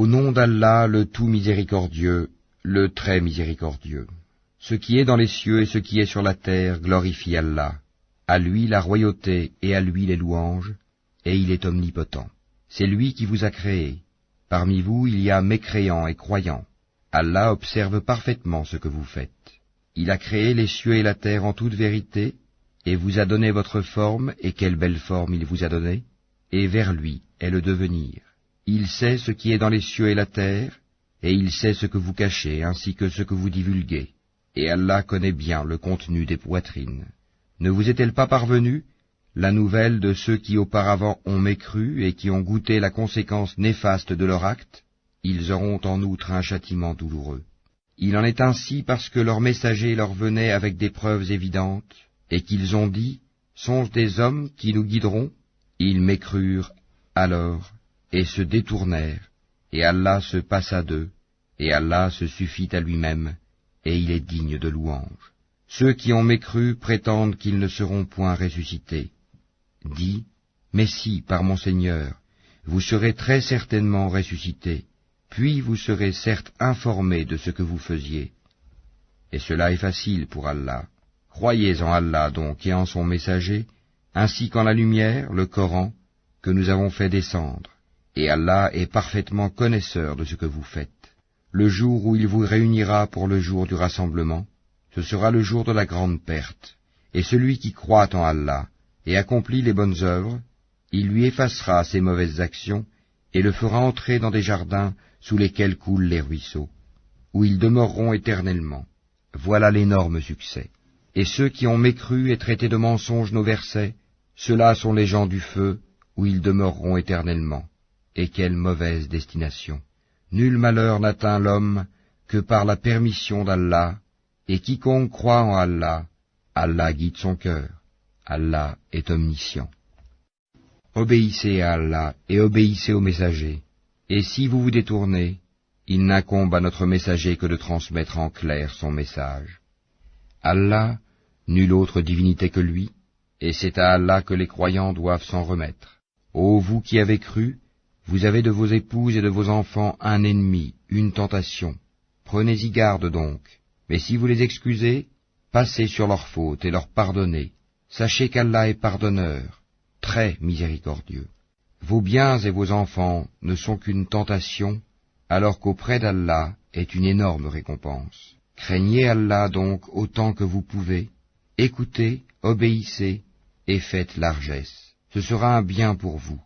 Au nom d'Allah, le tout miséricordieux, le très miséricordieux. Ce qui est dans les cieux et ce qui est sur la terre glorifie Allah. À lui la royauté et à lui les louanges, et il est omnipotent. C'est lui qui vous a créé. Parmi vous il y a mécréants et croyants. Allah observe parfaitement ce que vous faites. Il a créé les cieux et la terre en toute vérité, et vous a donné votre forme, et quelle belle forme il vous a donnée, et vers lui est le devenir. Il sait ce qui est dans les cieux et la terre, et il sait ce que vous cachez, ainsi que ce que vous divulguez. Et Allah connaît bien le contenu des poitrines. Ne vous est-elle pas parvenue la nouvelle de ceux qui auparavant ont mécru et qui ont goûté la conséquence néfaste de leur acte? Ils auront en outre un châtiment douloureux. Il en est ainsi parce que leurs messagers leur venaient avec des preuves évidentes, et qu'ils ont dit, sont-ce des hommes qui nous guideront? Ils mécrurent alors, et se détournèrent, et Allah se passa d'eux, et Allah se suffit à lui-même, et il est digne de louange. Ceux qui ont mécru prétendent qu'ils ne seront point ressuscités. Dis, mais si, par mon Seigneur, vous serez très certainement ressuscités, puis vous serez certes informés de ce que vous faisiez. Et cela est facile pour Allah. Croyez en Allah donc et en son messager, ainsi qu'en la lumière, le Coran, que nous avons fait descendre. Et Allah est parfaitement connaisseur de ce que vous faites. Le jour où il vous réunira pour le jour du rassemblement, ce sera le jour de la grande perte. Et celui qui croit en Allah et accomplit les bonnes œuvres, il lui effacera ses mauvaises actions et le fera entrer dans des jardins sous lesquels coulent les ruisseaux, où ils demeureront éternellement. Voilà l'énorme succès. Et ceux qui ont mécru et traité de mensonges nos versets, ceux-là sont les gens du feu, où ils demeureront éternellement. Et quelle mauvaise destination! Nul malheur n'atteint l'homme que par la permission d'Allah, et quiconque croit en Allah, Allah guide son cœur. Allah est omniscient. Obéissez à Allah et obéissez au messager. Et si vous vous détournez, il n'incombe à notre messager que de transmettre en clair son message. Allah, nulle autre divinité que lui, et c'est à Allah que les croyants doivent s'en remettre. Ô vous qui avez cru, vous avez de vos épouses et de vos enfants un ennemi, une tentation. Prenez-y garde donc, mais si vous les excusez, passez sur leurs fautes et leur pardonnez. Sachez qu'Allah est pardonneur, très miséricordieux. Vos biens et vos enfants ne sont qu'une tentation, alors qu'auprès d'Allah est une énorme récompense. Craignez Allah donc autant que vous pouvez, écoutez, obéissez et faites largesse. Ce sera un bien pour vous.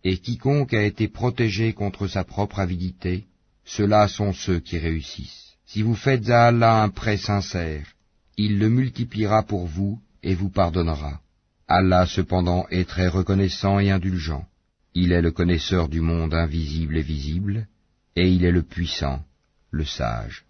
Et quiconque a été protégé contre sa propre avidité, ceux-là sont ceux qui réussissent. Si vous faites à Allah un prêt sincère, il le multipliera pour vous et vous pardonnera. Allah cependant est très reconnaissant et indulgent. Il est le connaisseur du monde invisible et visible, et il est le puissant, le sage.